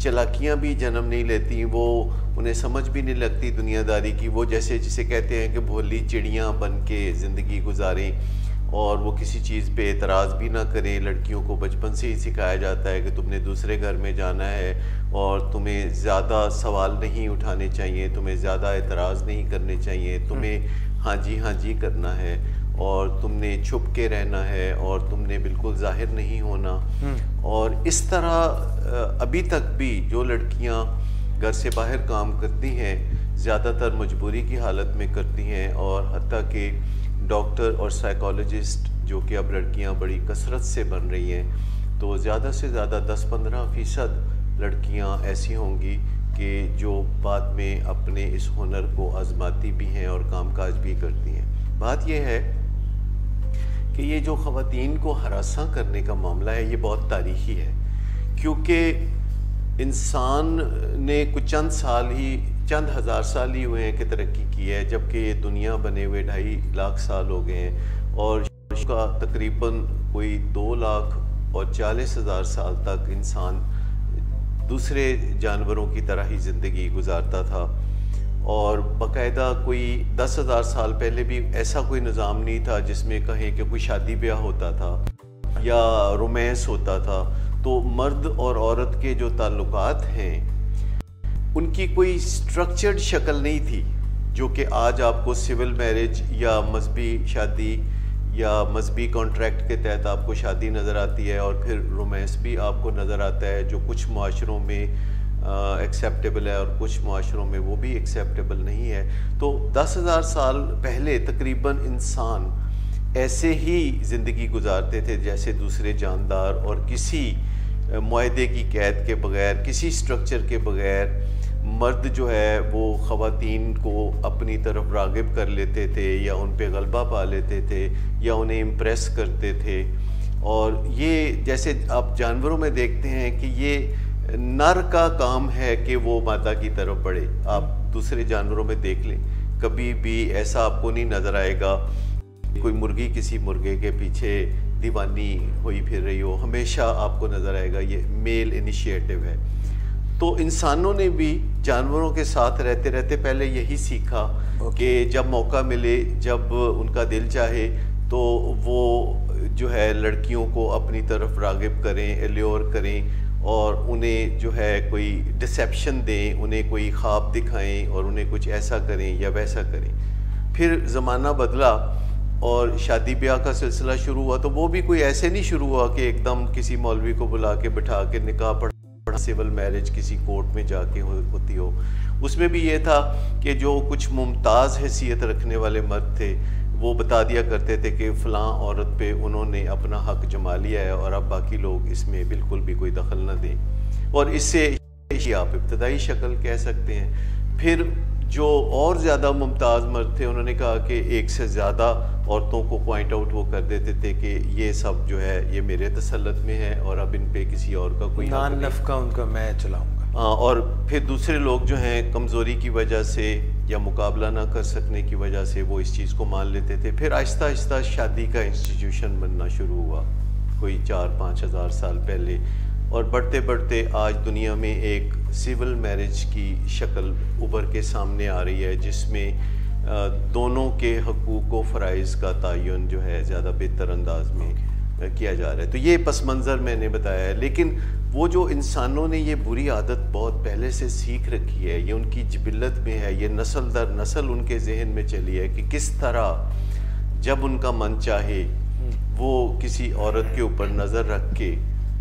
چلاکیاں بھی جنم نہیں لیتی، وہ انہیں سمجھ بھی نہیں لگتی دنیا داری کی، وہ جیسے جسے کہتے ہیں کہ بھولی چڑیاں بن کے زندگی گزاریں اور وہ کسی چیز پہ اعتراض بھی نہ کریں۔ لڑکیوں کو بچپن سے ہی سکھایا جاتا ہے کہ تم نے دوسرے گھر میں جانا ہے اور تمہیں زیادہ سوال نہیں اٹھانے چاہیے، تمہیں زیادہ اعتراض نہیں کرنے چاہیے، تمہیں ہاں جی کرنا ہے اور تم نے چھپ کے رہنا ہے اور تم نے بالکل ظاہر نہیں ہونا۔ اور اس طرح ابھی تک بھی جو لڑکیاں گھر سے باہر کام کرتی ہیں زیادہ تر مجبوری کی حالت میں کرتی ہیں، اور حتیٰ کہ ڈاکٹر اور سائیکالوجسٹ جو کہ اب لڑکیاں بڑی کثرت سے بن رہی ہیں، تو زیادہ سے زیادہ 10-15% لڑکیاں ایسی ہوں گی کہ جو بعد میں اپنے اس ہنر کو آزماتی بھی ہیں اور کام کاج بھی کرتی ہیں۔ بات یہ ہے کہ یہ جو خواتین کو ہراساں کرنے کا معاملہ ہے یہ بہت تاریخی ہے، کیونکہ انسان نے کچھ چند ہزار سال ہی ہوئے ہیں کہ ترقی کی ہے، جبکہ یہ دنیا بنے ہوئے 2.5 لاکھ سال ہو گئے ہیں، اور اس کا تقریباً کوئی 2,40,000 سال تک انسان دوسرے جانوروں کی طرح ہی زندگی گزارتا تھا، اور باقاعدہ کوئی 10,000 سال پہلے بھی ایسا کوئی نظام نہیں تھا جس میں کہیں کہ کوئی شادی بیاہ ہوتا تھا یا رومانس ہوتا تھا۔ تو مرد اور عورت کے جو تعلقات ہیں ان کی کوئی سٹرکچرڈ شکل نہیں تھی، جو کہ آج آپ کو سول میرج یا مذہبی شادی یا مذہبی کانٹریکٹ کے تحت آپ کو شادی نظر آتی ہے، اور پھر رومانس بھی آپ کو نظر آتا ہے جو کچھ معاشروں میں ایکسیپٹیبل ہے اور کچھ معاشروں میں وہ بھی ایکسیپٹیبل نہیں ہے۔ تو 10,000 سال پہلے تقریباً انسان ایسے ہی زندگی گزارتے تھے جیسے دوسرے جاندار، اور کسی معاہدے کی قید کے بغیر، کسی سٹرکچر کے بغیر مرد جو ہے وہ خواتین کو اپنی طرف راغب کر لیتے تھے یا ان پہ غلبہ پا لیتے تھے یا انہیں امپریس کرتے تھے۔ اور یہ جیسے آپ جانوروں میں دیکھتے ہیں کہ یہ نر کا کام ہے کہ وہ مادہ کی طرف بڑھے۔ آپ دوسرے جانوروں میں دیکھ لیں، کبھی بھی ایسا آپ کو نہیں نظر آئے گا کوئی مرغی کسی مرغے کے پیچھے دیوانی ہوئی پھر رہی ہو، ہمیشہ آپ کو نظر آئے گا یہ میل انیشیٹو ہے۔ تو انسانوں نے بھی جانوروں کے ساتھ رہتے رہتے پہلے یہی سیکھا کہ جب موقع ملے، جب ان کا دل چاہے تو وہ جو ہے لڑکیوں کو اپنی طرف راغب کریں، ایلیور کریں، اور انہیں جو ہے کوئی ڈسیپشن دیں، انہیں کوئی خواب دکھائیں اور انہیں کچھ ایسا کریں یا ویسا کریں۔ پھر زمانہ بدلا اور شادی بیاہ کا سلسلہ شروع ہوا، تو وہ بھی کوئی ایسے نہیں شروع ہوا کہ ایک دم کسی مولوی کو بلا کے بٹھا کے نکاح پڑھا، سول میرج کسی کورٹ میں جا کے ہوتی ہو۔ اس میں بھی یہ تھا کہ جو کچھ ممتاز حیثیت رکھنے والے مرد تھے وہ بتا دیا کرتے تھے کہ فلاں عورت پہ انہوں نے اپنا حق جما لیا ہے اور اب باقی لوگ اس میں بالکل بھی کوئی دخل نہ دیں، اور اس سے آپ ابتدائی شکل کہہ سکتے ہیں۔ پھر جو اور زیادہ ممتاز مرد تھے انہوں نے کہا کہ ایک سے زیادہ عورتوں کو پوائنٹ آؤٹ وہ کر دیتے تھے کہ یہ سب جو ہے یہ میرے تسلط میں ہے اور اب ان پہ کسی اور کا کوئی نان نفقہ ان کا میں چلاؤں گا۔ اور پھر دوسرے لوگ جو ہیں کمزوری کی وجہ سے یا مقابلہ نہ کر سکنے کی وجہ سے وہ اس چیز کو مان لیتے تھے۔ پھر آہستہ آہستہ شادی کا انسٹیٹیوشن بننا شروع ہوا کوئی 4-5 ہزار سال پہلے، اور بڑھتے بڑھتے آج دنیا میں ایک سول میرج کی شکل ابھر کے سامنے آ رہی ہے جس میں دونوں کے حقوق و فرائض کا تعین جو ہے زیادہ بہتر انداز میں کیا جا رہا ہے۔ تو یہ پس منظر میں نے بتایا ہے، لیکن وہ جو انسانوں نے یہ بری عادت بہت پہلے سے سیکھ رکھی ہے، یہ ان کی جبلت میں ہے، یہ نسل در نسل ان کے ذہن میں چلی ہے کہ کس طرح جب ان کا من چاہے وہ کسی عورت کے اوپر نظر رکھ کے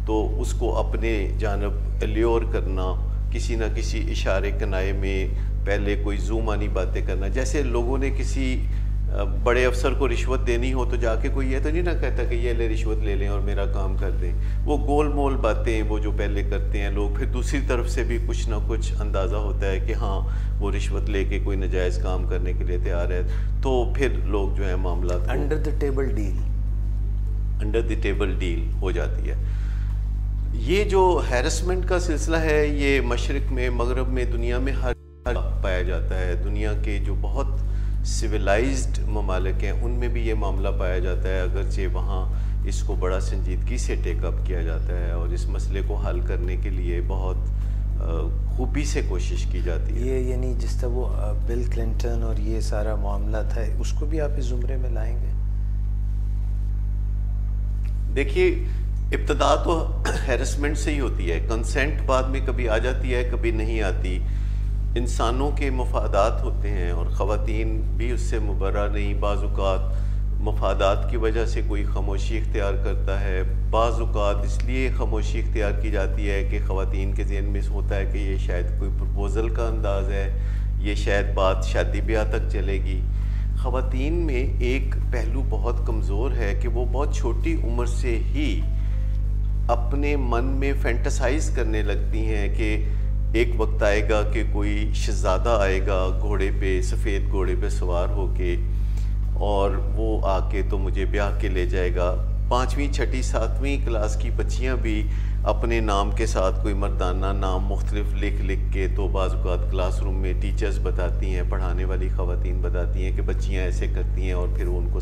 تو اس کو اپنے جانب ایلیور کرنا، کسی نہ کسی اشارے کنائے میں پہلے کوئی زومانی باتیں کرنا۔ جیسے لوگوں نے کسی بڑے افسر کو رشوت دینی ہو تو جا کے کوئی یہ تو نہیں نہ کہتا کہ یہ لے رشوت لے لیں اور میرا کام کر دیں، وہ گول مول باتیں وہ جو پہلے کرتے ہیں لوگ، پھر دوسری طرف سے بھی کچھ نہ کچھ اندازہ ہوتا ہے کہ ہاں وہ رشوت لے کے کوئی ناجائز کام کرنے کے لیے تیار ہے، تو پھر لوگ جو ہے معاملات انڈر دی ٹیبل ڈیل ہو جاتی ہے۔ یہ جو ہیرسمنٹ کا سلسلہ ہے یہ مشرق میں، مغرب میں، دنیا میں ہر پایا جاتا ہے۔ دنیا کے جو بہت سویلائزڈ ممالک ہیں ان میں بھی یہ معاملہ پایا جاتا ہے، اگرچہ وہاں اس کو بڑا سنجیدگی سے ٹیک اپ کیا جاتا ہے اور اس مسئلے کو حل کرنے کے لیے بہت خوبی سے کوشش کی جاتی ہے. یہ یعنی جس طرح وہ بل کلنٹن اور یہ سارا معاملہ تھا, اس کو بھی آپ اس زمرے میں لائیں گے؟ دیکھیے ابتدا تو ہیرسمنٹ سے ہی ہوتی ہے, کنسنٹ بعد میں کبھی آ جاتی ہے کبھی نہیں آتی. انسانوں کے مفادات ہوتے ہیں اور خواتین بھی اس سے مبرہ نہیں. بعض اوقات مفادات کی وجہ سے کوئی خاموشی اختیار کرتا ہے, بعض اوقات اس لیے خاموشی اختیار کی جاتی ہے کہ خواتین کے ذہن میں ہوتا ہے کہ یہ شاید کوئی پرپوزل کا انداز ہے, یہ شاید بات شادی بیاہ تک چلے گی. خواتین میں ایک پہلو بہت کمزور ہے کہ وہ بہت چھوٹی عمر سے ہی اپنے من میں فینٹسائز کرنے لگتی ہیں کہ ایک وقت آئے گا کہ کوئی شہزادہ آئے گا گھوڑے پہ, سفید گھوڑے پہ سوار ہو کے, اور وہ آ کے تو مجھے بیاہ کے لے جائے گا. 5ویں 6ٹھی 7ویں کلاس کی بچیاں بھی اپنے نام کے ساتھ کوئی مردانہ نام مختلف لکھ کے تو بعض اوقات کلاس روم میں ٹیچرز بتاتی ہیں, پڑھانے والی خواتین بتاتی ہیں کہ بچیاں ایسے کرتی ہیں, اور پھر ان کو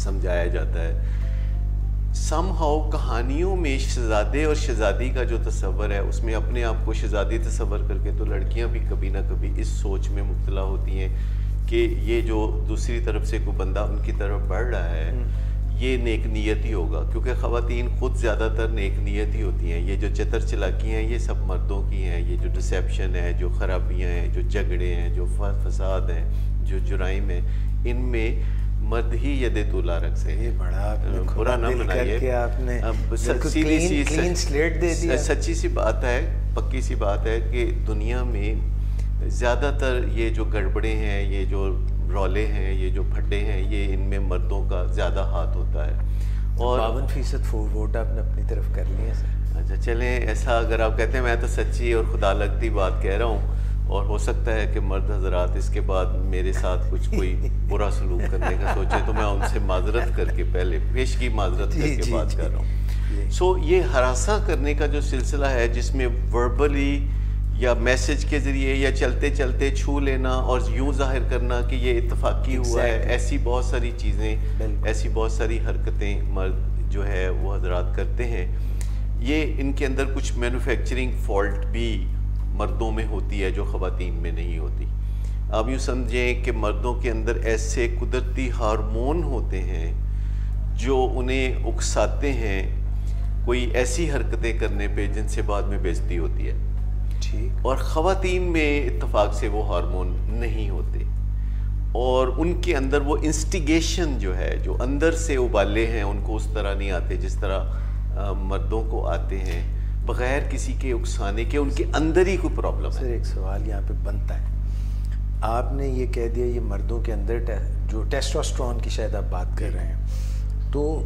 سمجھایا جاتا ہے. سم ہاؤ کہانیوں میں شہزادے اور شہزادی کا جو تصور ہے اس میں اپنے آپ کو شہزادی تصور کر کے تو لڑکیاں بھی کبھی نہ کبھی اس سوچ میں مبتلا ہوتی ہیں کہ یہ جو دوسری طرف سے کوئی بندہ ان کی طرف بڑھ رہا ہے یہ نیک نیت ہی ہوگا, کیونکہ خواتین خود زیادہ تر نیک نیت ہی ہوتی ہیں. یہ جو چتر چلاکیاں ہیں یہ سب مردوں کی ہیں. یہ جو ڈسیپشن ہے, جو خرابیاں ہیں, جو جھگڑے ہیں, جو فساد ہیں, جو جرائم ہیں, ان میں مرد ہی ید طولا رکھ سے. یہ بڑا برا نہ منائیے, سچی سی بات ہے, پکی سی بات ہے کہ دنیا میں زیادہ تر یہ جو گڑبڑے ہیں, یہ جو رولے ہیں, یہ جو پھڈے ہیں, یہ ان میں مردوں کا زیادہ ہاتھ ہوتا ہے. اور 52% ووٹ آپ نے اپنی طرف کر لیے سر. اچھا چلیں, ایسا اگر آپ کہتے ہیں میں تو سچی اور خدا لگتی بات کہہ رہا ہوں, اور ہو سکتا ہے کہ مرد حضرات اس کے بعد میرے ساتھ کچھ کوئی برا سلوک کرنے کا سوچے تو میں ان سے معذرت کر کے پہلے پیشگی معذرت کر کے بات کر رہا ہوں. سو یہ ہراساں کرنے کا جو سلسلہ ہے جس میں وربلی یا میسج کے ذریعے یا چلتے چلتے چھو لینا اور یوں ظاہر کرنا کہ یہ اتفاقی ہوا ہے, ایسی بہت ساری چیزیں, ایسی بہت ساری حرکتیں مرد جو ہے وہ حضرات کرتے ہیں. یہ ان کے اندر کچھ مینوفیکچرنگ فالٹ بھی مردوں میں ہوتی ہے جو خواتین میں نہیں ہوتی. آپ یوں سمجھیں کہ مردوں کے اندر ایسے قدرتی ہارمون ہوتے ہیں جو انہیں اکساتے ہیں کوئی ایسی حرکتیں کرنے پہ جن سے بعد میں بے عزتی ہوتی ہے, اور خواتین میں اتفاق سے وہ ہارمون نہیں ہوتے, اور ان کے اندر وہ انسٹیگیشن جو ہے, جو اندر سے ابالے ہیں, ان کو اس طرح نہیں آتے جس طرح مردوں کو آتے ہیں, بغیر کسی کے اکسانے کے. ان کے اندر ہی کوئی پرابلم ہے. سر ایک سوال یہاں پہ بنتا ہے, آپ نے یہ کہہ دیا یہ مردوں کے اندر جو ٹیسٹوسٹرون کی شاید آپ بات کر رہے ہیں, تو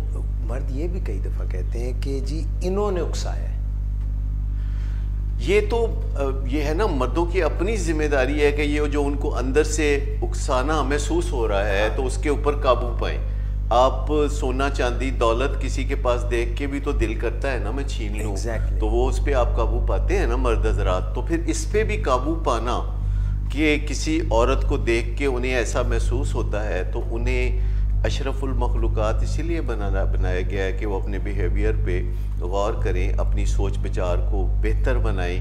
مرد یہ بھی کئی دفعہ کہتے ہیں کہ جی انہوں نے اکسایا ہے. یہ تو یہ ہے نا, مردوں کی اپنی ذمہ داری ہے کہ یہ جو ان کو اندر سے اکسانا محسوس ہو رہا ہے تو اس کے اوپر قابو پائیں. آپ سونا چاندی دولت کسی کے پاس دیکھ کے بھی تو دل کرتا ہے نا میں چھین لوں, تو وہ اس پہ آپ قابو پاتے ہیں نا مرد حضرات. تو پھر اس پہ بھی قابو پانا کہ کسی عورت کو دیکھ کے انہیں ایسا محسوس ہوتا ہے, تو انہیں اشرف المخلوقات اسی لیے بنایا گیا ہے کہ وہ اپنے بیہیویئر پہ غور کریں, اپنی سوچ بچار کو بہتر بنائیں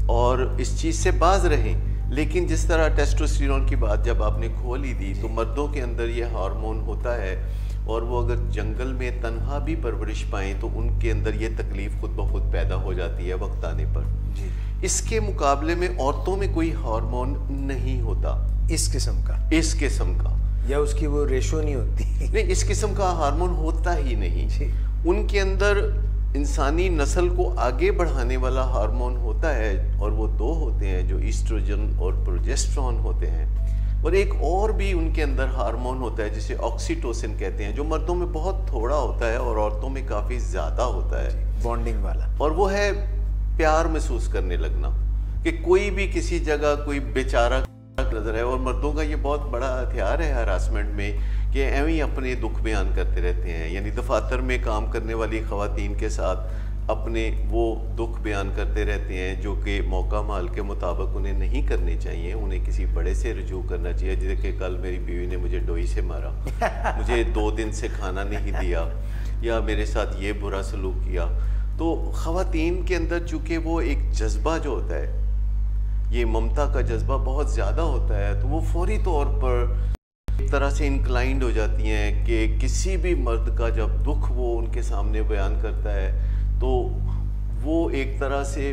اور اس چیز سے باز رہیں. لیکن جس طرح ٹیسٹوسٹیرون کی بات جب آپ نے کھول ہی دی, تو مردوں کے اندر یہ ہارمون ہوتا ہے, اور وہ اگر جنگل میں تنہا بھی پرورش پائیں تو ان کے اندر یہ تکلیف خود بخود پیدا ہو جاتی ہے وقت آنے پر. اس کے مقابلے میں عورتوں میں کوئی ہارمون نہیں ہوتا اس قسم کا, یا اس کی وہ ریشو نہیں ہوتی. نہیں, اس قسم کا ہارمون ہوتا ہی نہیں. ان کے اندر انسانی نسل کو آگے بڑھانے والا ہارمون ہوتا ہے, اور وہ دو ہوتے ہیں جو ایسٹروجن اور پروجسٹرون ہوتے ہیں, اور ایک اور بھی ان کے اندر ہارمون ہوتا ہے جسے آکسیٹوسن کہتے ہیں, جو مردوں میں بہت تھوڑا ہوتا ہے اور عورتوں میں کافی زیادہ ہوتا ہے, بانڈنگ والا. اور وہ ہے پیار محسوس کرنے لگنا, کہ کوئی بھی کسی جگہ کوئی بیچارہ نظر ہے. اور مردوں کا یہ بہت بڑا ہتھیار ہے ہراسمنٹ میں کہ ایویں اپنے دکھ بیان کرتے رہتے ہیں. یعنی دفاتر میں کام کرنے والی خواتین کے ساتھ اپنے وہ دکھ بیان کرتے رہتے ہیں جو کہ موقع مال کے مطابق انہیں نہیں کرنے چاہیے. انہیں کسی بڑے سے رجوع کرنا چاہیے, جیسے کہ کل میری بیوی نے مجھے ڈوئی سے مارا, مجھے 2 دن سے کھانا نہیں دیا, یا میرے ساتھ یہ برا سلوک کیا. تو خواتین کے اندر چونکہ وہ ایک جذبہ جو ہوتا ہے، یہ ممتا کا جذبہ بہت زیادہ ہوتا ہے، تو وہ فوری طور پر ایک طرح سے انکلائنڈ ہو جاتی ہیں کہ کسی بھی مرد کا جب دکھ وہ ان کے سامنے بیان کرتا ہے تو وہ ایک طرح سے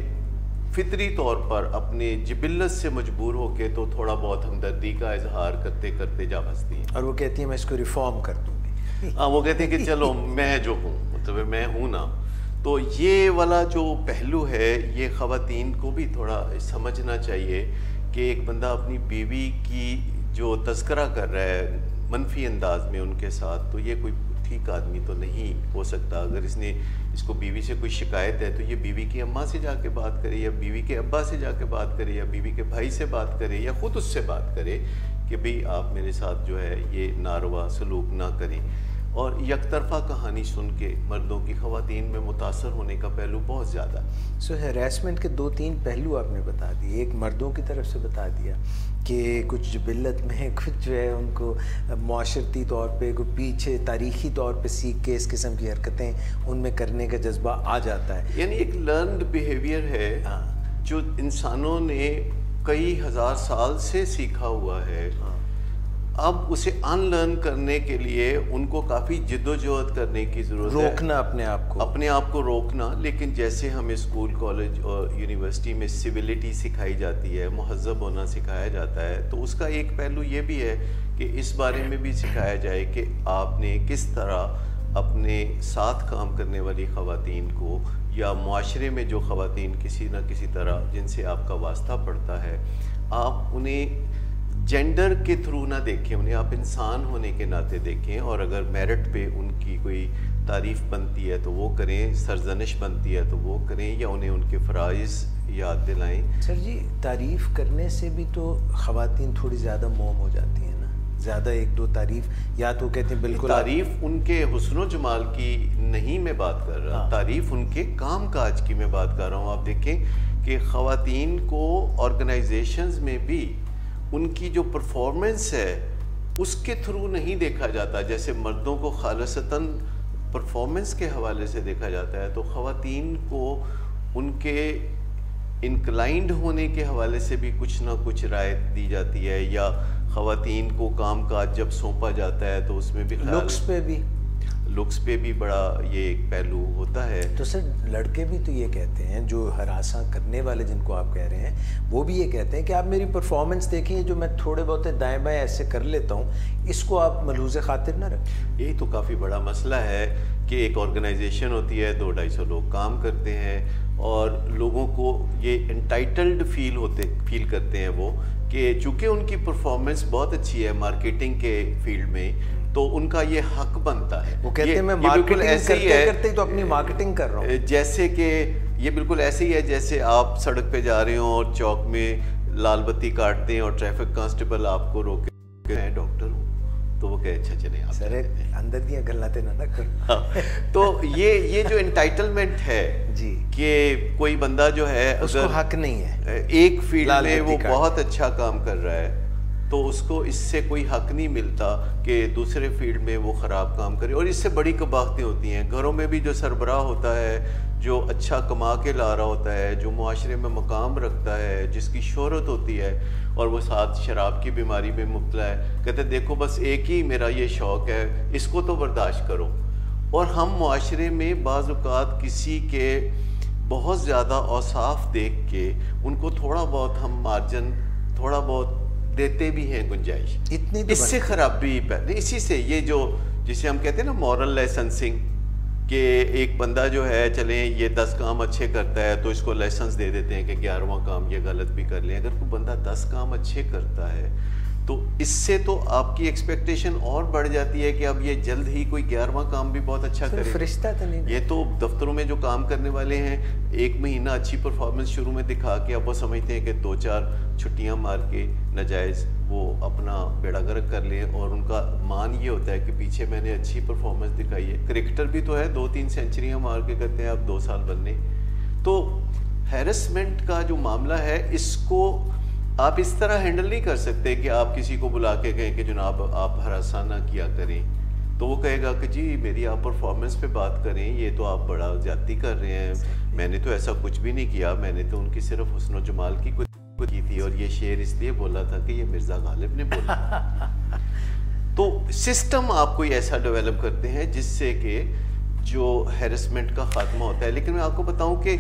فطری طور پر اپنے جبلت سے مجبور ہو کے تو تھوڑا بہت ہمدردی کا اظہار کرتے کرتے جا بستی ہیں، اور وہ کہتی ہیں میں اس کو ریفارم کر دوں گی. ہاں، وہ کہتے ہیں کہ چلو میں جو ہوں، مطلب میں ہوں نا. تو یہ والا جو پہلو ہے یہ خواتین کو بھی تھوڑا سمجھنا چاہیے کہ ایک بندہ اپنی بیوی کی جو تذکرہ کر رہا ہے منفی انداز میں ان کے ساتھ، تو یہ کوئی ٹھیک آدمی تو نہیں ہو سکتا. اگر اس کو بیوی سے کوئی شکایت ہے تو یہ بیوی کی اماں سے جا کے بات کرے، یا بیوی کے ابا سے جا کے بات کرے، یا بیوی کے بھائی سے بات کرے، یا خود اس سے بات کرے کہ بھئی آپ میرے ساتھ جو ہے یہ ناروا سلوک نہ کریں. اور یک طرفہ کہانی سن کے مردوں کی خواتین میں متاثر ہونے کا پہلو بہت زیادہ. سو ہیراسمنٹ کے 2-3 پہلو آپ نے بتا دیے. ایک مردوں کی طرف سے بتا دیا کہ کچھ جبلت میں کچھ جو ہے ان کو معاشرتی طور پہ کوئی پیچھے تاریخی طور پہ سیکھ کے اس قسم کی حرکتیں ان میں کرنے کا جذبہ آ جاتا ہے. یعنی ایک لرنڈ بیہیویئر ہے جو انسانوں نے کئی ہزار سال سے سیکھا ہوا ہے. اب اسے ان لرن کرنے کے لیے ان کو کافی جد و جہد کرنے کی ضرورت ہے، روکنا اپنے آپ کو روکنا. لیکن جیسے ہمیں اسکول کالج اور یونیورسٹی میں سویلٹی سکھائی جاتی ہے، مہذب ہونا سکھایا جاتا ہے، تو اس کا ایک پہلو یہ بھی ہے کہ اس بارے میں بھی سکھایا جائے کہ آپ نے کس طرح اپنے ساتھ کام کرنے والی خواتین کو یا معاشرے میں جو خواتین کسی نہ کسی طرح جن سے آپ کا واسطہ پڑتا ہے، آپ انہیں جینڈر کے تھرو نہ دیکھیں، انہیں آپ انسان ہونے کے ناطے دیکھیں. اور اگر میرٹ پہ ان کی کوئی تعریف بنتی ہے تو وہ کریں، سرزنش بنتی ہے تو وہ کریں، یا انہیں ان کے فرائض یاد دلائیں. سر جی، تعریف کرنے سے بھی تو خواتین تھوڑی زیادہ موم ہو جاتی ہیں نا، زیادہ 1-2 تعریف، یا تو کہتے ہیں بالکل تعریف ان کے حسن و جمال کی نہیں میں بات کر رہا، تعریف ان کے کام کاج کی میں بات کر رہا ہوں. آپ دیکھیں کہ خواتین کو آرگنائزیشنز میں بھی ان کی جو پرفارمنس ہے اس کے تھرو نہیں دیکھا جاتا جیسے مردوں کو خالصتاً پرفارمنس کے حوالے سے دیکھا جاتا ہے. تو خواتین کو ان کے انکلائنڈ ہونے کے حوالے سے بھی کچھ نہ کچھ رعایت دی جاتی ہے، یا خواتین کو کام کاج جب سونپا جاتا ہے تو اس میں بھی لکس پہ بھی بڑا یہ ایک پہلو ہوتا ہے. تو سر لڑکے بھی تو یہ کہتے ہیں، جو ہراساں کرنے والے جن کو آپ کہہ رہے ہیں، وہ بھی یہ کہتے ہیں کہ آپ میری پرفارمنس دیکھیں، جو میں تھوڑے بہت دائیں بائیں ایسے کر لیتا ہوں، اس کو آپ ملحوظ خاطر نہ رکھیں. یہی تو کافی بڑا مسئلہ ہے کہ ایک آرگنائزیشن ہوتی ہے، 200-250 لوگ کام کرتے ہیں، اور لوگوں کو یہ انٹائٹلڈ فیل کرتے ہیں وہ کہ چونکہ ان کی پرفارمنس بہت اچھی ہے مارکیٹنگ کے فیلڈ میں، تو ان کا یہ حق بنتا ہے. وہ کہتے ہیں میں مارکیٹنگ کرتے تو اپنی مارکیٹنگ کر رہا ہوں. جیسے کہ یہ بالکل ایسے ہی ہے جیسے آپ سڑک پہ جا رہے ہوں اور چوک میں لال بتی کاٹتے ہیں اور ٹریفک کانسٹیبل آپ کو روکے، میں ڈاکٹر ہوں، تو وہ کہے اچھا چلیں آپ سر اندر دیا گلاتے نہ کرو. تو یہ جو انٹائٹلمنٹ ہے جی، کہ کوئی بندہ جو ہے اس کو حق نہیں ہے، ایک فیلڈ میں وہ بہت اچھا کام کر رہا ہے تو اس کو اس سے کوئی حق نہیں ملتا کہ دوسرے فیلڈ میں وہ خراب کام کرے. اور اس سے بڑی قباحتیں ہوتی ہیں. گھروں میں بھی جو سربراہ ہوتا ہے، جو اچھا کما کے لا رہا ہوتا ہے، جو معاشرے میں مقام رکھتا ہے، جس کی شہرت ہوتی ہے، اور وہ ساتھ شراب کی بیماری میں مبتلا ہے، کہتے ہیں دیکھو بس ایک ہی میرا یہ شوق ہے، اس کو تو برداشت کرو. اور ہم معاشرے میں بعض اوقات کسی کے بہت زیادہ اوصاف دیکھ کے ان کو تھوڑا بہت ہم مارجن تھوڑا بہت دیتے بھی ہیں گنجائش. اس سے خرابی پہلے اسی سے یہ جو جسے ہم کہتے ہیں نا مورل لائسنسنگ، کہ ایک بندہ جو ہے چلیں یہ 10 کام اچھے کرتا ہے تو اس کو لائسنس دے دیتے ہیں کہ 11واں کام یہ غلط بھی کر لیں. اگر کوئی بندہ 10 کام اچھے کرتا ہے تو اس سے تو آپ کی ایکسپیکٹیشن اور بڑھ جاتی ہے کہ اب یہ جلد ہی کوئی 11واں کام بھی بہت اچھا کرے. فرشتہ تو نہیں. یہ تو دفتروں میں جو کام کرنے والے ہیں 1 مہینہ اچھی پرفارمنس شروع میں دکھا کے اب وہ سمجھتے ہیں کہ 2-4 چھٹیاں مار کے ناجائز وہ اپنا بیڑا گرک کر لیں، اور ان کا مان یہ ہوتا ہے کہ پیچھے میں نے اچھی پرفارمنس دکھائی ہے. کرکٹر بھی تو ہے 2-3 سینچریاں مار کے کہتے ہیں اب 2 سال بننے. تو ہیرسمنٹ کا جو معاملہ ہے اس کو آپ اس طرح ہینڈل نہیں کر سکتے کہ آپ کسی کو بلا کے کہیں کہ جناب آپ ہراساں نہ کیا کریں. تو وہ کہے گا کہ جی میری آپ پرفارمنس پہ بات کریں، یہ تو آپ بڑا زیادتی کر رہے ہیں، میں نے تو ایسا کچھ بھی نہیں کیا، میں نے تو ان کی صرف حسن و جمال کی کی تھی، اور یہ شعر اس لیے بولا تھا کہ یہ مرزا غالب نے بولا۔ تو سسٹم آپ کوئی ایسا ڈیولپ کرتے ہیں جس سے کہ جو ہیرسمنٹ کا خاتمہ ہوتا ہے۔ لیکن میں آپ کو بتاؤں کہ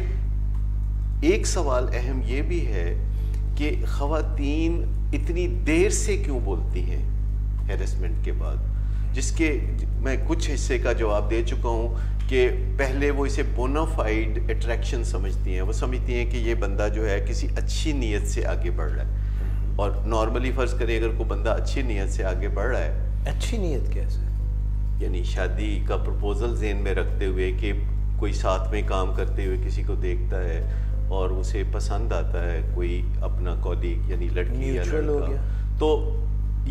ایک سوال اہم یہ بھی ہے کہ خواتین اتنی دیر سے کیوں بولتی ہیں ہیرسمنٹ کے بعد، جس کے میں کچھ حصے کا جواب دے چکا ہوں کہ پہلے وہ اسے بونافائیڈ اٹریکشن سمجھتی ہیں، وہ سمجھتی ہیں کہ یہ بندہ جو ہے کسی اچھی نیت سے آگے بڑھ رہا ہے، اور نارملی فرض کریں اگر کوئی بندہ اچھی نیت سے آگے بڑھ رہا ہے، اچھی نیت کیسے؟ یعنی شادی کا پرپوزل ذہن میں رکھتے ہوئے کہ کوئی ساتھ میں کام کرتے ہوئے کسی کو دیکھتا ہے اور اسے پسند آتا ہے کوئی اپنا کولیگ یعنی لڑکی یا لڑکا، تو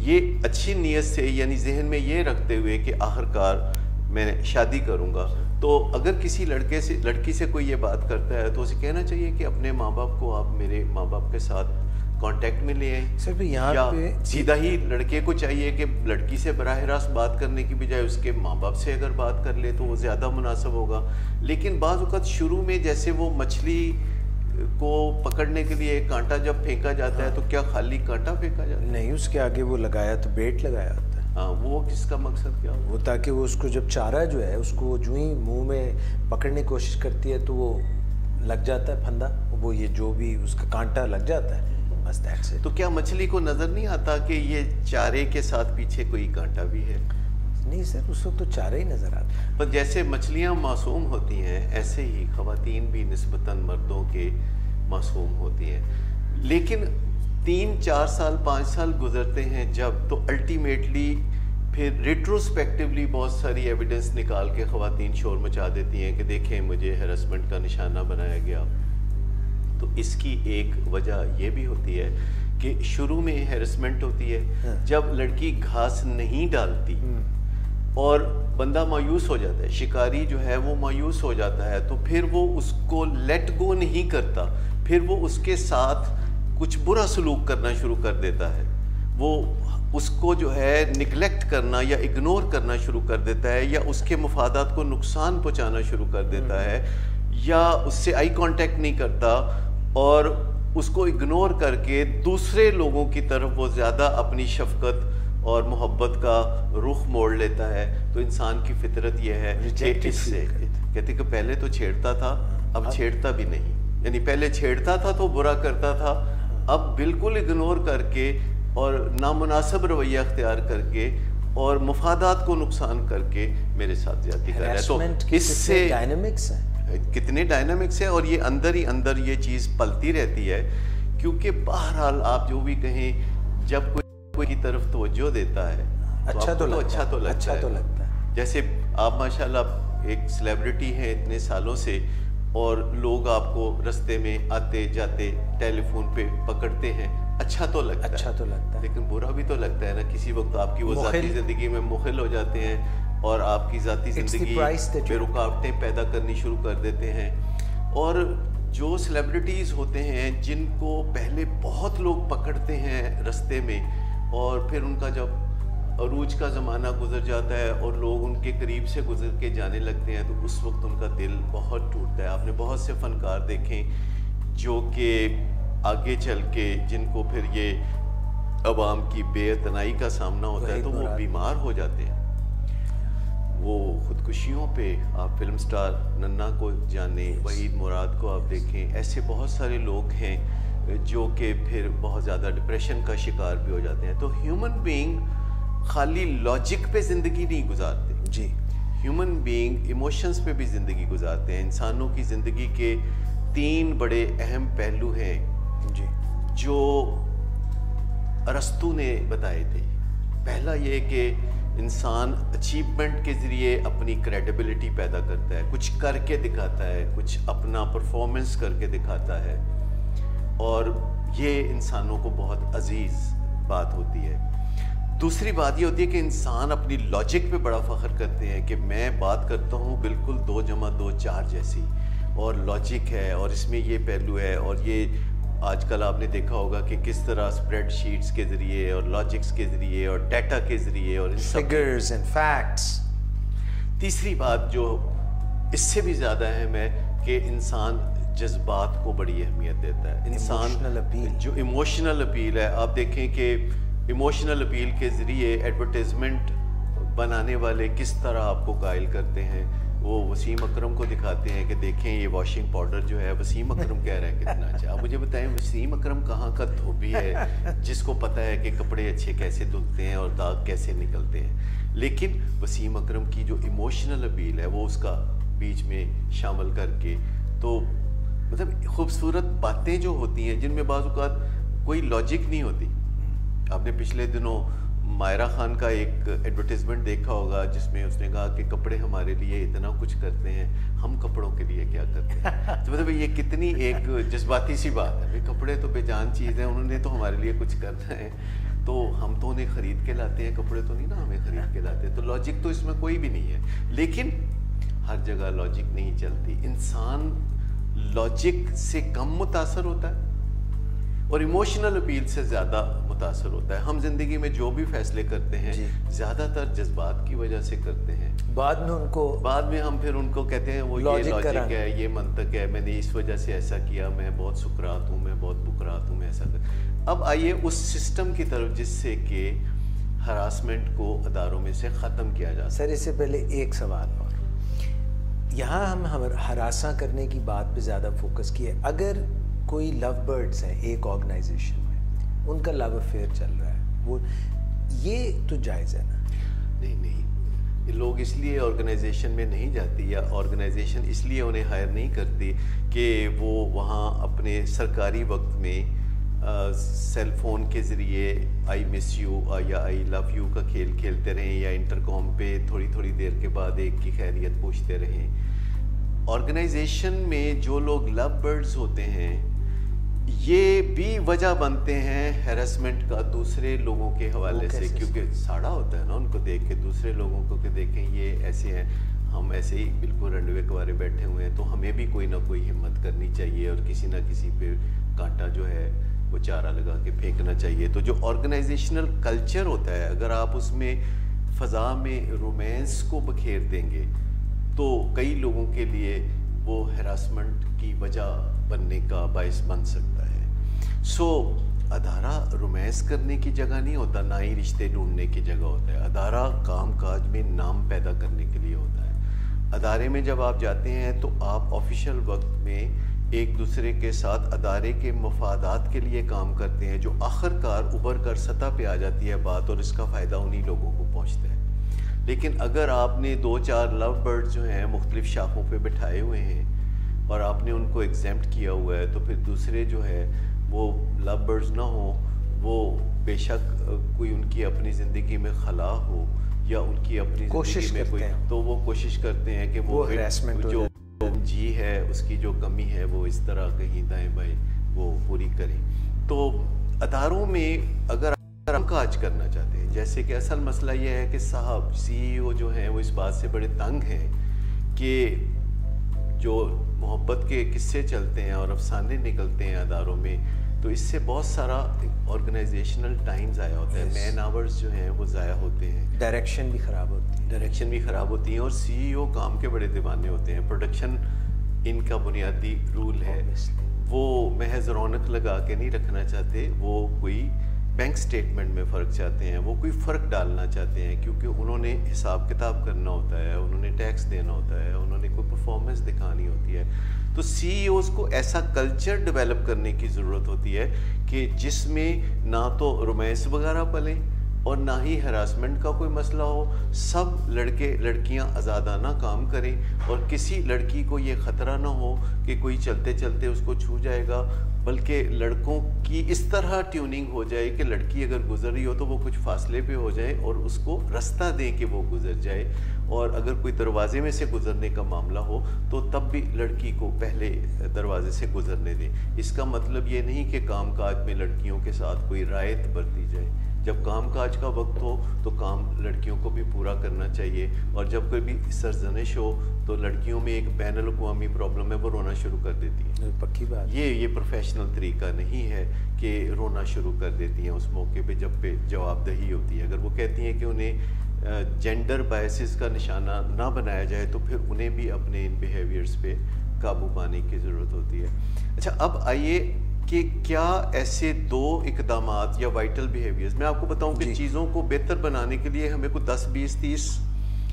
یہ اچھی نیت سے یعنی ذہن میں یہ رکھتے ہوئے کہ آخرکار میں شادی کروں گا، تو اگر کسی لڑکی سے کوئی یہ بات کرتا ہے تو اسے کہنا چاہیے کہ اپنے ماں باپ کو آپ میرے ماں باپ کے ساتھ کانٹیکٹ میں لے آئیں، صرف یہاں پہ سیدھا ہی لڑکے کو چاہیے کہ لڑکی سے براہ راست بات کرنے کی بجائے اس کے ماں باپ سے اگر بات کر لے تو وہ زیادہ مناسب ہوگا۔ لیکن بعض اوقات شروع میں جیسے وہ مچھلی کو پکڑنے کے لیے کانٹا جب پھینکا جاتا ہے تو کیا خالی کانٹا پھینکا جاتا ہے؟ نہیں، اس کے آگے وہ لگایا تو بیٹ لگایا ہوتا ہے۔ ہاں، وہ کس کا مقصد کیا وہ تاکہ وہ اس کو جب چارہ جو ہے اس کو جو ہی منہ میں پکڑنے کی کوشش کرتی ہے تو وہ لگ جاتا ہے پھندا، وہ یہ جو بھی اس کا کانٹا لگ جاتا ہے، بس دیٹس اٹ۔ تو کیا مچھلی کو نظر نہیں آتا کہ یہ چارے کے ساتھ پیچھے کوئی کانٹا بھی ہے؟ نہیں سر، اس وقت تو چارہ ہی نظر آتا ہے۔ پر جیسے مچھلیاں معصوم ہوتی ہیں ایسے ہی خواتین بھی نسبتاً مردوں کے معصوم ہوتی ہیں، لیکن 3 4 سال 5 سال گزرتے ہیں جب، تو الٹیمیٹلی پھر ریٹروسپیکٹیولی بہت ساری ایویڈنس نکال کے خواتین شور مچا دیتی ہیں کہ دیکھیں مجھے ہیرسمنٹ کا نشانہ بنایا گیا۔ تو اس کی ایک وجہ یہ بھی ہوتی ہے کہ شروع میں ہیرسمنٹ ہوتی ہے جب لڑکی گھاس نہیں ڈالتی اور بندہ مایوس ہو جاتا ہے، شکاری جو ہے وہ مایوس ہو جاتا ہے، تو پھر وہ اس کو لیٹ گو نہیں کرتا، پھر وہ اس کے ساتھ کچھ برا سلوک کرنا شروع کر دیتا ہے، وہ اس کو جو ہے نگلیکٹ کرنا یا اگنور کرنا شروع کر دیتا ہے، یا اس کے مفادات کو نقصان پہنچانا شروع کر دیتا ہے، یا اس سے آئی کانٹیکٹ نہیں کرتا اور اس کو اگنور کر کے دوسرے لوگوں کی طرف وہ زیادہ اپنی شفقت اور محبت کا رخ موڑ لیتا ہے۔ تو انسان کی فطرت یہ ہے کہ اس سے کہتے کہ پہلے تو چھیڑتا تھا اب چھیڑتا بھی نہیں، یعنی پہلے چھیڑتا تھا تو برا کرتا تھا، اب بالکل اگنور کر کے اور نامناسب رویہ اختیار کر کے اور مفادات کو نقصان کر کے میرے ساتھ زیادتی کر رہا ہے۔ تو اس سے ڈائنامکس ہیں، کتنے ڈائنامکس ہیں، اور یہ اندر ہی اندر یہ چیز پلتی رہتی ہے، کیونکہ بہرحال آپ جو بھی کہیں جب کوئی کی طرف توجہ دیتا ہے اچھا تو لگتا ہے۔ جیسے آپ ماشاءاللہ ایک سیلیبریٹی ہیں اتنے سالوں سے، اور لوگ آپ کو رستے میں آتے جاتے ٹیلی فون پہ پکڑتے ہیں، اچھا تو لگتا ہے، لیکن برا بھی تو لگتا ہے نا، کسی وقت آپ کی وہ ذاتی زندگی میں مخل ہو جاتے ہیں اور آپ کی ذاتی زندگی پہ رکاوٹیں پیدا کرنی شروع کر دیتے ہیں۔ اور جو سیلیبریٹیز ہوتے ہیں جن کو پہلے بہت لوگ پکڑتے ہیں رستے میں، اور پھر ان کا جب عروج کا زمانہ گزر جاتا ہے اور لوگ ان کے قریب سے گزر کے جانے لگتے ہیں، تو اس وقت ان کا دل بہت ٹوٹتا ہے۔ آپ نے بہت سے فنکار دیکھیں جو کہ آگے چل کے جن کو پھر یہ عوام کی بے اعتنائی کا سامنا ہوتا ہے تو وہ بیمار ہو جاتے ہیں، وہ خودکشیوں پہ، آپ فلم سٹار ننا کو جانیں، وحید مراد کو آپ دیکھیں، ایسے بہت سارے لوگ ہیں جو کہ پھر بہت زیادہ ڈپریشن کا شکار بھی ہو جاتے ہیں۔ تو ہیومن بینگ خالی لاجک پہ زندگی نہیں گزارتے جی، ہیومن بینگ ایموشنز پہ بھی زندگی گزارتے ہیں۔ انسانوں کی زندگی کے 3 بڑے اہم پہلو ہیں جی جو ارسطو نے بتائے تھے۔ پہلا یہ کہ انسان اچیومنٹ کے ذریعے اپنی کریڈیبلٹی پیدا کرتا ہے، کچھ کر کے دکھاتا ہے، کچھ اپنا پرفارمنس کر کے دکھاتا ہے، اور یہ انسانوں کو بہت عزیز بات ہوتی ہے۔ دوسری بات یہ ہوتی ہے کہ انسان اپنی لاجک پہ بڑا فخر کرتے ہیں کہ میں بات کرتا ہوں بالکل 2 + 2 = 4 جیسی، اور لاجک ہے اور اس میں یہ پہلو ہے اور یہ آج کل آپ نے دیکھا ہوگا کہ کس طرح اسپریڈ شیٹس کے ذریعے اور لاجکس کے ذریعے اور ڈیٹا کے ذریعے اور فگرز اینڈ فیکٹس. تیسری بات جو اس سے بھی زیادہ اہم ہے کہ انسان جذبات کو بڑی اہمیت دیتا ہے. انسان جو ایموشنل اپیل ہے، آپ دیکھیں کہ ایموشنل اپیل کے ذریعے ایڈورٹیزمنٹ بنانے والے کس طرح آپ کو قائل کرتے ہیں. وہ وسیم اکرم کو دکھاتے ہیں کہ دیکھیں یہ واشنگ پاؤڈر جو ہے وسیم اکرم کہہ رہے ہیں کتنا اچھا. آپ مجھے بتائیں وسیم اکرم کہاں کا دھوبی ہے جس کو پتہ ہے کہ کپڑے اچھے کیسے دھلتے ہیں اور داغ کیسے نکلتے ہیں. لیکن وسیم اکرم کی جو ایموشنل اپیل ہے وہ اس کا بیچ میں شامل کر کے، تو مطلب خوبصورت باتیں جو ہوتی ہیں جن میں بعض اوقات کوئی لاجک نہیں ہوتی. آپ نے پچھلے دنوں مائرہ خان کا ایک ایڈورٹیزمنٹ دیکھا ہوگا جس میں اس نے کہا کہ کپڑے ہمارے لیے اتنا کچھ کرتے ہیں، ہم کپڑوں کے لیے کیا کرتے ہیں. تو مطلب یہ کتنی ایک جذباتی سی بات ہے. کپڑے تو بے جان چیز ہیں، انہوں نے تو ہمارے لیے کچھ کرنا ہے، تو ہم تو انہیں خرید کے لاتے ہیں، کپڑے تو نہیں نا ہمیں خرید کے لاتے. تو لاجک تو اس میں کوئی بھی نہیں ہے. لیکن ہر جگہ لاجک نہیں چلتی. انسان لاجک سے کم متاثر ہوتا ہے اور ایموشنل اپیل سے زیادہ متاثر ہوتا ہے. ہم زندگی میں جو بھی فیصلے کرتے ہیں زیادہ تر جذبات کی وجہ سے کرتے ہیں. بعد میں ہم پھر ان کو کہتے ہیں وہ یہ لاجک ہے، یہ منطق ہے، میں نے اس وجہ سے ایسا کیا، میں بہت سکرات ہوں، میں بہت بکرات ہوں، میں ایسا کر. اب آئیے اس سسٹم کی طرف جس سے کہ ہراسمنٹ کو اداروں میں سے ختم کیا جا سکتا. سر اس سے پہلے ایک سوال اور، یہاں ہم ہراساں کرنے کی بات پہ زیادہ فوکس کیے. اگر کوئی لو برڈز ہیں ایک آرگنائزیشن میں، ان کا لو افیئر چل رہا ہے، وہ یہ تو جائز ہے نا؟ نہیں، لوگ اس لیے آرگنائزیشن میں نہیں جاتی یا آرگنائزیشن اس لیے انہیں ہائر نہیں کرتی کہ وہ وہاں اپنے سرکاری وقت میں سیل فون کے ذریعے آئی مس یو یا آئی لو یو کا کھیل کھیلتے رہیں یا انٹر کام پہ تھوڑی تھوڑی دیر کے بعد ایک کی خیریت پوچھتے رہیں. آرگنائزیشن میں جو لوگ لو برڈز ہوتے ہیں یہ بھی وجہ بنتے ہیں ہیراسمنٹ کا دوسرے لوگوں کے حوالے سے، کیونکہ ساڑا ہوتا ہے نا ان کو دیکھ کے، دوسرے لوگوں کو کہ دیکھیں یہ ایسے ہیں، ہم ایسے ہی بالکل رنڈوے کوارے بیٹھے ہوئے ہیں، تو ہمیں بھی کوئی نہ کوئی ہمت کرنی چاہیے اور کسی نہ کسی پہ کانٹا جو ہے وہ چارہ لگا کے پھینکنا چاہیے. تو جو آرگنائزیشنل کلچر ہوتا ہے اگر آپ اس میں فضا میں رومانس کو بکھیر دیں گے تو کئی لوگوں کے لیے وہ ہراسمنٹ کی وجہ بننے کا باعث بن سکتا ہے. سو ادارہ رومانس کرنے کی جگہ نہیں ہوتا، نہ ہی رشتے ڈھونڈنے کی جگہ ہوتا ہے. ادارہ کام کاج میں نام پیدا کرنے کے لیے ہوتا ہے. ادارے میں جب آپ جاتے ہیں تو آپ آفیشیل وقت میں ایک دوسرے کے ساتھ ادارے کے مفادات کے لیے کام کرتے ہیں، جو آخر کار ابھر کر سطح پہ آ جاتی ہے بات اور اس کا فائدہ انہی لوگوں کو پہنچتا ہے. لیکن اگر آپ نے 2-4 لو برڈ جو ہیں مختلف شاخوں پہ بٹھائے ہوئے ہیں اور آپ نے ان کو ایگزیمپٹ کیا ہوا ہے، تو پھر دوسرے جو ہے وہ لو برڈز نہ ہوں، وہ بے شک کوئی ان کی اپنی زندگی میں خلا ہو یا ان کی اپنی زندگی میں کوئی، تو وہ کوشش کرتے ہیں کہ وہ جو جی ہے اس کی جو کمی ہے وہ اس طرح کہیں دائیں بائیں وہ پوری کریں. تو اداروں میں اگر کام کاج کرنا چاہتے ہیں، جیسے کہ اصل مسئلہ یہ ہے کہ صاحب سی ای او جو ہیں وہ اس بات سے بڑے تنگ ہیں کہ جو محبت کے قصے چلتے ہیں اور افسانے نکلتے ہیں اداروں میں، تو اس سے بہت سارا آرگنائزیشنل ٹائم ضائع ہوتا ہے، مین آورز جو ہیں وہ ضائع ہوتے ہیں، ڈائریکشن بھی خراب ہوتی ہے اور سی ای او کام کے بڑے دیوانے ہوتے ہیں. پروڈکشن ان کا بنیادی رول ہے، وہ محض رونق لگا کے نہیں رکھنا چاہتے، وہ کوئی بینک سٹیٹمنٹ میں فرق چاہتے ہیں، وہ کوئی فرق ڈالنا چاہتے ہیں، کیونکہ انہوں نے حساب کتاب کرنا ہوتا ہے، انہوں نے ٹیکس دینا ہوتا ہے، انہوں نے کوئی پرفارمنس دکھانی ہوتی ہے. تو سی ای اوز کو ایسا کلچر ڈیولپ کرنے کی ضرورت ہوتی ہے کہ جس میں نہ تو رومانس وغیرہ پلیں اور نہ ہی ہراسمنٹ کا کوئی مسئلہ ہو، سب لڑکے لڑکیاں آزادانہ کام کریں اور کسی لڑکی کو یہ خطرہ نہ ہو کہ کوئی چلتے چلتے اس کو چھو جائے گا، بلکہ لڑکوں کی اس طرح ٹیوننگ ہو جائے کہ لڑکی اگر گزر رہی ہو تو وہ کچھ فاصلے پہ ہو جائے اور اس کو رستہ دیں کہ وہ گزر جائے، اور اگر کوئی دروازے میں سے گزرنے کا معاملہ ہو تو تب بھی لڑکی کو پہلے دروازے سے گزرنے دیں. اس کا مطلب یہ نہیں کہ کام کاج میں لڑکیوں کے ساتھ کوئی رعایت برتی جائے. جب کام کاج کا وقت ہو تو کام لڑکیوں کو بھی پورا کرنا چاہیے، اور جب کوئی بھی سرزنش ہو تو لڑکیوں میں ایک بین الاقوامی پرابلم ہے، وہ رونا شروع کر دیتی ہے. پکی بات. یہ پروفیشنل پروفیشنل طریقہ نہیں ہے کہ رونا شروع کر دیتی ہیں اس موقع پہ جب پہ جواب دہی ہوتی ہے. اگر وہ کہتی ہیں کہ انہیں جینڈر بائسز کا نشانہ نہ بنایا جائے تو پھر انہیں بھی اپنے ان بیہیویئرز پہ قابو پانے کی ضرورت ہوتی ہے. اچھا اب آئیے کہ کیا ایسے 2 اقدامات یا وائٹل بیہیویئرز، میں آپ کو بتاؤں کہ چیزوں کو بہتر بنانے کے لیے ہمیں کوئی 10 20 30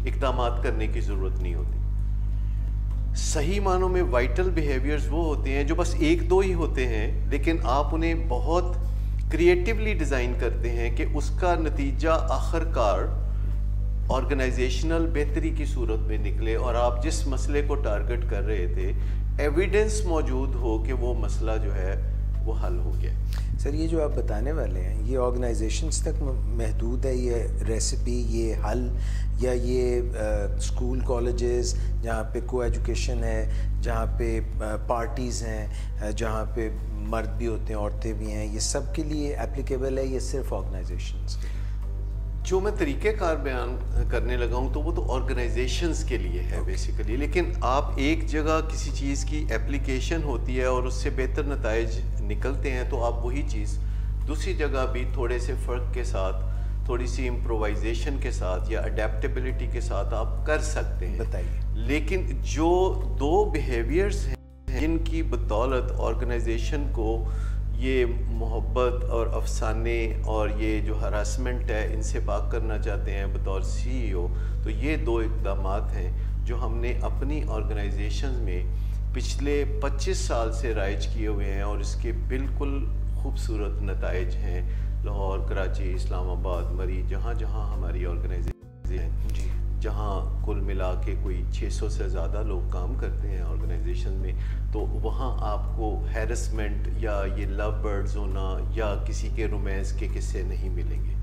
اقدامات کرنے کی ضرورت نہیں ہوتی. صحیح معنوں میں وائٹل بیہیویئرز وہ ہوتے ہیں جو بس 1 2 ہی ہوتے ہیں، لیکن آپ انہیں بہت کریٹیولی ڈیزائن کرتے ہیں کہ اس کا نتیجہ آخر کار آرگنائزیشنل بہتری کی صورت میں نکلے، اور آپ جس مسئلے کو ٹارگٹ کر رہے تھے ایویڈنس موجود ہو کہ وہ مسئلہ جو ہے وہ حل ہو گیا. سر یہ جو آپ بتانے والے ہیں یہ آرگنائزیشنز تک محدود ہے یہ ریسیپی، یہ حل، یا یہ اسکول کالجز جہاں پہ کو ایجوکیشن ہے، جہاں پہ پارٹیز ہیں، جہاں پہ مرد بھی ہوتے ہیں عورتیں بھی ہیں، یہ سب کے لیے اپلیکیبل ہے، یہ صرف آرگنائزیشنز کے لیے؟ جو میں طریقہ کار بیان کرنے لگا ہوں تو وہ تو آرگنائزیشنز کے لیے ہے بیسیکلی، لیکن آپ ایک جگہ کسی چیز کی اپلیکیشن ہوتی ہے اور اس سے بہتر نتائج نکلتے ہیں تو آپ وہی چیز دوسری جگہ بھی تھوڑے سے فرق کے ساتھ، تھوڑی سی امپرووائزیشن کے ساتھ یا اڈیپٹیبلٹی کے ساتھ آپ کر سکتے ہیں. بتائیے. لیکن جو 2 بیہیویئرز ہیں جن کی بدولت آرگنائزیشن کو یہ محبت اور افسانے اور یہ جو ہراسمنٹ ہے ان سے پاک کرنا چاہتے ہیں بطور CEO، تو یہ 2 اقدامات ہیں جو ہم نے اپنی آرگنائزیشنز میں پچھلے 25 سال سے رائج کیے ہوئے ہیں، اور اس کے بالکل خوبصورت نتائج ہیں. لاہور، کراچی، اسلام آباد، مری، جہاں جہاں ہماری آرگنائزیشن ہیں، جہاں کل ملا کے کوئی 600 سے زیادہ لوگ کام کرتے ہیں آرگنائزیشن میں، تو وہاں آپ کو ہیرسمنٹ یا یہ لو برڈز ہونا یا کسی کے رومانس کے قصے نہیں ملیں گے.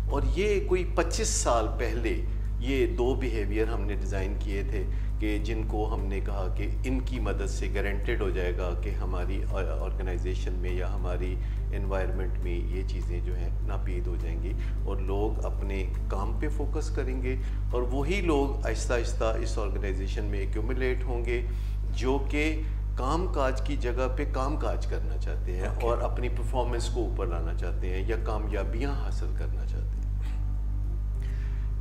اور یہ کوئی 25 سال پہلے یہ 2 بیہیویئر ہم نے ڈیزائن کیے تھے کہ جن کو ہم نے کہا کہ ان کی مدد سے گارنٹیڈ ہو جائے گا کہ ہماری آرگنائزیشن میں یا ہماری انوائرمنٹ میں یہ چیزیں جو ہیں ناپید ہو جائیں گی، اور لوگ اپنے کام پہ فوکس کریں گے، اور وہی لوگ آہستہ آہستہ اس آرگنائزیشن میں ایکیومولیٹ ہوں گے جو کہ کام کاج کی جگہ پہ کام کاج کرنا چاہتے ہیں اور اپنی پرفارمنس کو اوپر لانا چاہتے ہیں یا کامیابیاں حاصل کرنا چاہتے ہیں.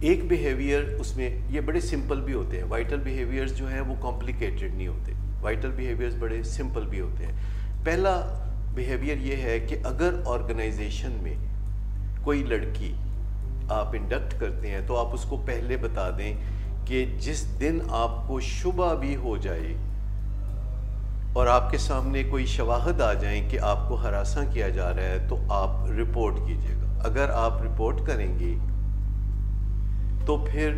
ایک بیہیویئر اس میں یہ بڑے سمپل بھی ہوتے ہیں. وائٹل بیہیویئرز جو ہیں وہ کمپلیکیٹڈ نہیں ہوتے، وائٹل بیہیویئرز بڑے سمپل بھی ہوتے ہیں. پہلا بیہیویئر یہ ہے کہ اگر آرگنائزیشن میں کوئی لڑکی آپ انڈکٹ کرتے ہیں تو آپ اس کو پہلے بتا دیں کہ جس دن آپ کو شبہ بھی ہو جائے اور آپ کے سامنے کوئی شواہد آ جائیں کہ آپ کو ہراساں کیا جا رہا ہے تو آپ رپورٹ کیجیے گا. اگر آپ رپورٹ کریں گے تو پھر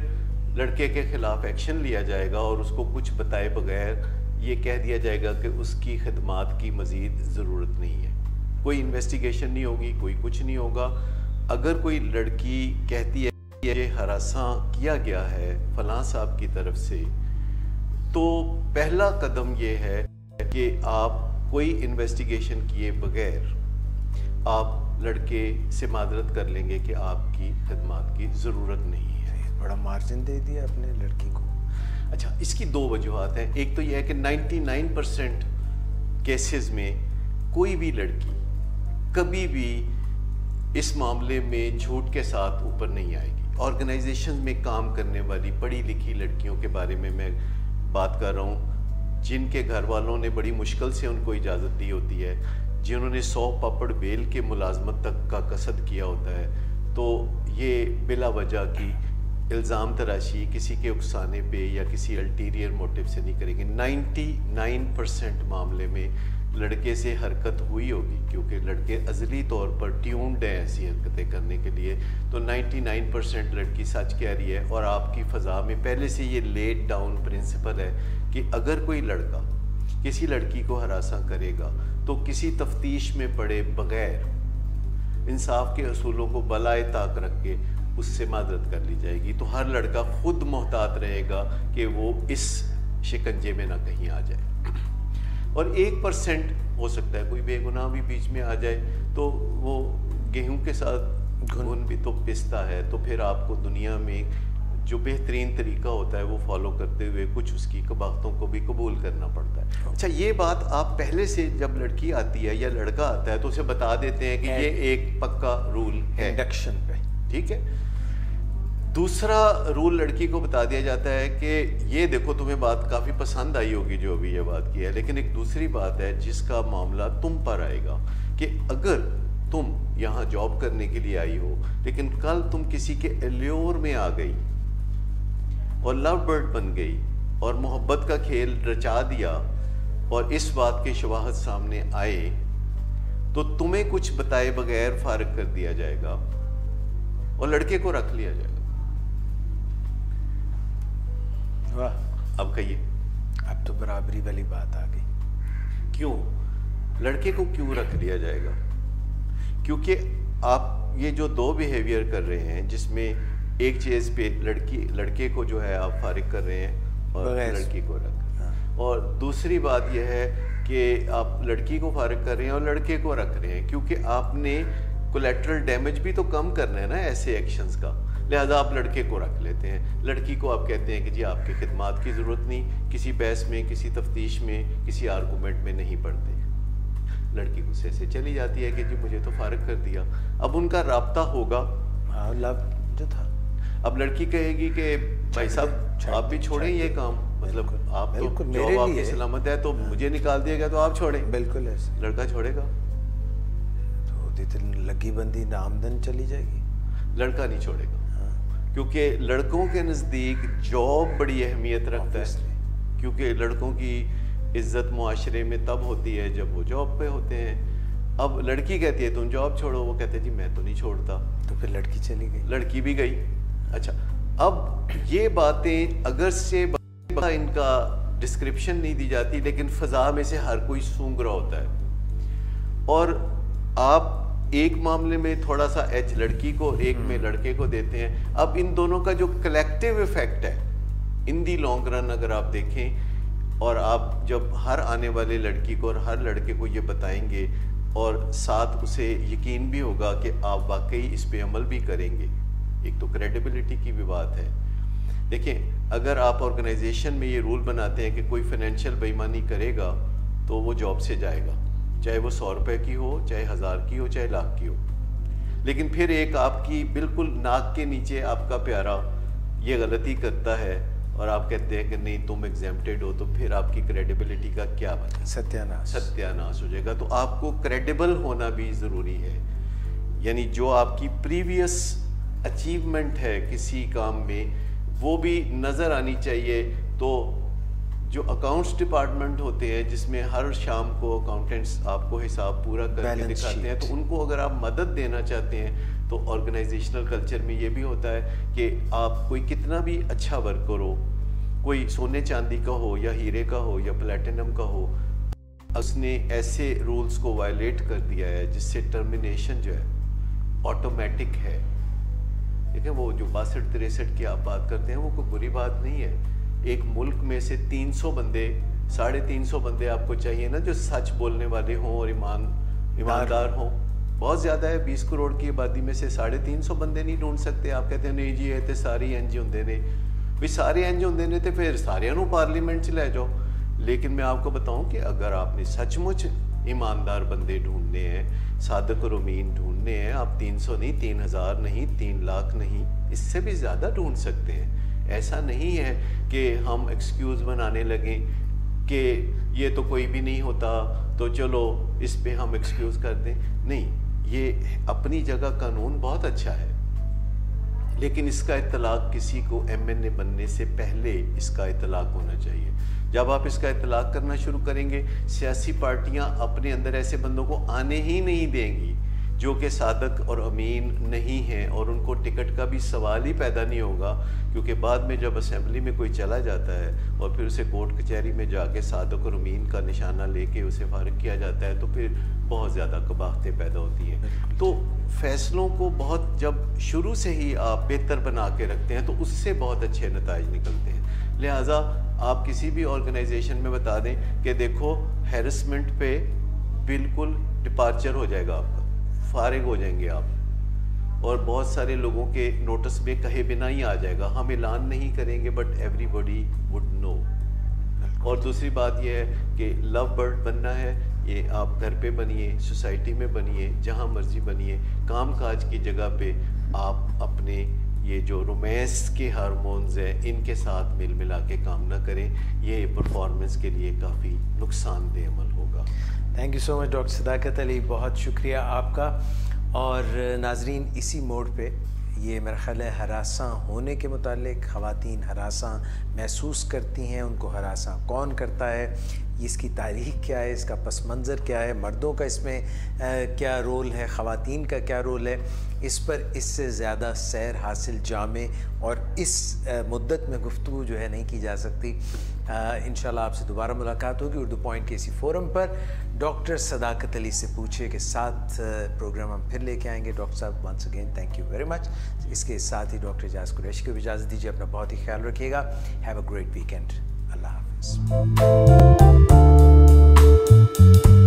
لڑکے کے خلاف ایکشن لیا جائے گا اور اس کو کچھ بتائے بغیر یہ کہہ دیا جائے گا کہ اس کی خدمات کی مزید ضرورت نہیں ہے. کوئی انویسٹیگیشن نہیں ہوگی، کوئی کچھ نہیں ہوگا. اگر کوئی لڑکی کہتی ہے کہ یہ ہراساں کیا گیا ہے فلاں صاحب کی طرف سے، تو پہلا قدم یہ ہے کہ آپ کوئی انویسٹیگیشن کیے بغیر آپ لڑکے سے معذرت کر لیں گے کہ آپ کی خدمات کی ضرورت نہیں ہے. بڑا مارجن دے دیا اپنے لڑکی کو. اچھا، اس کی 2 وجوہات ہیں. ایک تو یہ ہے کہ 99% کیسز میں کوئی بھی لڑکی کبھی بھی اس معاملے میں جھوٹ کے ساتھ اوپر نہیں آئے گی. آرگنائزیشن میں کام کرنے والی پڑھی لکھی لڑکیوں کے بارے میں بات کر رہا ہوں جن کے گھر والوں نے بڑی مشکل سے ان کو اجازت دی ہوتی ہے، جنہوں نے 100 پاپڑ بیل کے ملازمت تک کا قصد کیا ہوتا ہے، تو یہ بلا وجہ کی الزام تراشی کسی کے اکسانے پہ یا کسی الٹیریئر موٹیو سے نہیں کریں گے. 99% معاملے میں لڑکے سے حرکت ہوئی ہوگی کیونکہ لڑکے ازلی طور پر ٹیونڈ ہیں ایسی حرکتیں کرنے کے لیے. تو 99% لڑکی سچ کہہ رہی ہے. اور آپ کی فضا میں پہلے سے یہ لیٹ ڈاؤن پرنسپل ہے کہ اگر کوئی لڑکا کسی لڑکی کو ہراساں کرے گا تو کسی تفتیش میں پڑے بغیر انصاف کے اصولوں کو بالائے طاق رکھ کے اس سے معذرت کر لی جائے گی. تو ہر لڑکا خود محتاط رہے گا کہ وہ اس شکنجے میں نہ کہیں آ جائے. اور 1% ہو سکتا ہے کوئی بے گناہ بھی بیچ میں آ جائے تو وہ گیہوں کے ساتھ گھن بھی تو پستا ہے. تو پھر آپ کو دنیا میں جو بہترین طریقہ ہوتا ہے وہ فالو کرتے ہوئے کچھ اس کی باتوں کو بھی قبول کرنا پڑتا ہے. اچھا یہ بات آپ پہلے سے جب لڑکی آتی ہے یا لڑکا آتا ہے تو اسے بتا دیتے ہیں کہ یہ ایک پکا رول ہے انڈکشن پہ, ٹھیک ہے. دوسرا رول لڑکی کو بتا دیا جاتا ہے کہ یہ دیکھو تمہیں بات کافی پسند آئی ہوگی جو ابھی یہ بات کی ہے, لیکن ایک دوسری بات ہے جس کا معاملہ تم پر آئے گا کہ اگر تم یہاں جاب کرنے کے لیے آئی ہو لیکن کل تم کسی کے الیور میں آ گئی اور لو برڈ بن گئی اور محبت کا کھیل رچا دیا اور اس بات کے شواہد سامنے آئے تو تمہیں کچھ بتائے بغیر فارغ کر دیا جائے گا اور لڑکے کو رکھ لیا جائے گا. اب کہیے, اب تو برابری والی بات آ گئی. کیوں لڑکے کو کیوں رکھ لیا جائے گا؟ کیونکہ آپ یہ جو دو بیہیویئر کر رہے ہیں جس میں ایک چیز پہ لڑکے کو جو ہے آپ فارغ کر رہے ہیں اور لڑکی کو رکھ, اور دوسری بات یہ ہے کہ آپ لڑکی کو فارغ کر رہے ہیں اور لڑکے کو رکھ رہے ہیں کیونکہ آپ نے کولیٹرل ڈیمیج بھی تو کم کرنا ہے نا ایسے ایکشنز کا, لہذا آپ لڑکے کو رکھ لیتے ہیں. لڑکی کو آپ کہتے ہیں کہ جی آپ کی خدمات کی ضرورت نہیں, کسی بحث میں, کسی تفتیش میں, کسی آرگومنٹ میں نہیں پڑتے. لڑکی غصے سے چلی جاتی ہے کہ جی مجھے تو فارغ کر دیا. اب ان کا رابطہ ہوگا لو جو تھا. اب لڑکی کہے گی کہ بھائی صاحب آپ بھی چھوڑیں یہ کام, مطلب آپ تو جاب آپ کی سلامت ہے تو مجھے نکال دیا گیا تو آپ چھوڑیں. بالکل ایسے. لڑکا چھوڑے گا تو لگی بندی آمدن چلی جائے گی. لڑکا نہیں چھوڑے گا کیونکہ لڑکوں کے نزدیک جاب بڑی اہمیت رکھتا ہے, کیونکہ لڑکوں کی عزت معاشرے میں تب ہوتی ہے جب وہ جاب پہ ہوتے ہیں. اب لڑکی کہتی ہے تم جاب چھوڑو, وہ کہتے ہیں جی میں تو نہیں چھوڑتا, تو پھر لڑکی چلی گئی, لڑکی بھی گئی. اچھا اب یہ باتیں اگر سے ان کا ڈسکرپشن نہیں دی جاتی لیکن فضا میں سے ہر کوئی سونگ رہا ہوتا ہے, اور آپ ایک معاملے میں تھوڑا سا ایج لڑکی کو ایک میں لڑکے کو دیتے ہیں. اب ان دونوں کا جو کلیکٹیو ایفیکٹ ہے ان دی لانگ رن اگر آپ دیکھیں, اور آپ جب ہر آنے والے لڑکی کو اور ہر لڑکے کو یہ بتائیں گے اور ساتھ اسے یقین بھی ہوگا کہ آپ واقعی اس پہ عمل بھی کریں گے, ایک تو کریڈیبلٹی کی بھی بات ہے. دیکھیں اگر آپ آرگنائزیشن میں یہ رول بناتے ہیں کہ کوئی فائنینشیل بے ایمانی کرے گا تو وہ جاب سے جائے گا, چاہے وہ 100 روپے کی ہو, چاہے 1000 کی ہو, چاہے لاکھ کی ہو. لیکن پھر ایک آپ کی بالکل ناک کے نیچے آپ کا پیارا یہ غلطی کرتا ہے اور آپ کہتے ہیں کہ نہیں تم ایگزیمپٹیڈ ہو, تو پھر آپ کی کریڈیبلٹی کا کیا بنے؟ ستیاناش ہو جائے گا. تو آپ کو کریڈیبل ہونا بھی ضروری ہے, یعنی جو آپ کی پریویس اچیومنٹ ہے کسی کام میں وہ بھی نظر آنی چاہیے. تو جو اکاؤنٹس ڈپارٹمنٹ ہوتے ہیں جس میں ہر شام کو اکاؤنٹنٹس آپ کو حساب پورا کر کے دکھاتے ہیں, تو ان کو اگر آپ مدد دینا چاہتے ہیں تو آرگنائزیشنل کلچر میں یہ بھی ہوتا ہے کہ آپ کوئی کتنا بھی اچھا ورکر ہو, کوئی سونے چاندی کا ہو یا ہیرے کا ہو یا پلیٹینم کا ہو, اس نے ایسے رولز کو وائلیٹ کر دیا ہے جس سے ٹرمینیشن جو ہے آٹومیٹک ہے. دیکھیں وہ جو 62-63 کی آپ بات کرتے ہیں وہ کوئی بری بات نہیں ہے. ایک ملک میں سے 300 بندے 350 بندے آپ کو چاہیے نا جو سچ بولنے والے ہوں اور ایماندار ہوں. بہت زیادہ ہے, 20 کروڑ کی آبادی میں سے 350 بندے نہیں ڈھونڈ سکتے. آپ کہتے ہیں نہیں جی یہ تو ساری انج ہوندے نے, بھی سارے انج ہوندے نے تو پھر سارے نوں پارلیمنٹ چ لے جاؤ. لیکن میں آپ کو بتاؤں کہ اگر آپ نے سچ مچ ایماندار بندے ڈھونڈنے ہیں, صادق اور امین ڈھونڈنے ہیں, آپ 300 نہیں, 3000 نہیں, 3 لاکھ نہیں, اس سے بھی زیادہ ڈھونڈ سکتے ہیں. ایسا نہیں ہے کہ ہم ایکسکیوز بنانے لگیں کہ یہ تو کوئی بھی نہیں ہوتا تو چلو اس پہ ہم ایکسکیوز کر دیں. نہیں, یہ اپنی جگہ قانون بہت اچھا ہے, لیکن اس کا اطلاق کسی کو MNA بننے سے پہلے اس کا اطلاق ہونا چاہیے. جب آپ اس کا اطلاق کرنا شروع کریں گے, سیاسی پارٹیاں اپنے اندر ایسے بندوں کو آنے ہی نہیں دیں گی جو کہ صادق اور امین نہیں ہیں, اور ان کو ٹکٹ کا بھی سوال ہی پیدا نہیں ہوگا, کیونکہ بعد میں جب اسمبلی میں کوئی چلا جاتا ہے اور پھر اسے کورٹ کچہری میں جا کے صادق اور امین کا نشانہ لے کے اسے فارغ کیا جاتا ہے تو پھر بہت زیادہ قباحتیں پیدا ہوتی ہیں. تو فیصلوں کو بہت جب شروع سے ہی آپ بہتر بنا کے رکھتے ہیں تو اس سے بہت اچھے نتائج نکلتے ہیں. لہٰذا آپ کسی بھی آرگنائزیشن میں بتا دیں کہ دیکھو ہیرسمنٹ پہ بالکل ڈپارچر ہو جائے گا, آپ کا فارغ ہو جائیں گے آپ, اور بہت سارے لوگوں کے نوٹس میں کہے بنا ہی آ جائے گا. ہم اعلان نہیں کریں گے but everybody would know. اور دوسری بات یہ ہے کہ لو برڈ بننا ہے، یہ آپ گھر پہ بنیے، سوسائٹی میں بنیے، جہاں مرضی بنیے. کام کاج کی جگہ پہ آپ اپنے یہ جو رومانس کے ہارمونز ہیں ان کے ساتھ مل ملا کے کام نہ کریں. یہ پرفارمنس کے لیے کافی نقصان دہ عمل ہوگا. Thank you so much doctor صداقت علی، بہت شکریہ آپ کا. اور ناظرین، اسی موڈ پہ یہ میرا خیال ہے ہراساں ہونے کے متعلق، خواتین ہراساں محسوس کرتی ہیں، ان کو ہراساں کون کرتا ہے، اس کی تاریخ کیا ہے، اس کا پس منظر کیا ہے، مردوں کا اس میں کیا رول ہے، خواتین کا کیا رول ہے، اس پر اس سے زیادہ سیر حاصل جامع اور اس مدت میں گفتگو جو ہے نہیں کی جا سکتی. انشاءاللہ آپ سے دوبارہ ملاقات ہوگی اردو پوائنٹ کے اسی فورم پر. ڈاکٹر صداقت علی سے پوچھے کہ 7 پروگرام ہم پھر لے کے آئیں گے. ڈاکٹر صاحب once again thank you very much. اس کے ساتھ ہی ڈاکٹر اعجاز قریشی کو بھی اجازت دیجیے. اپنا بہت ہی خیال رکھیے گا. Have a great weekend. اللہ حافظ.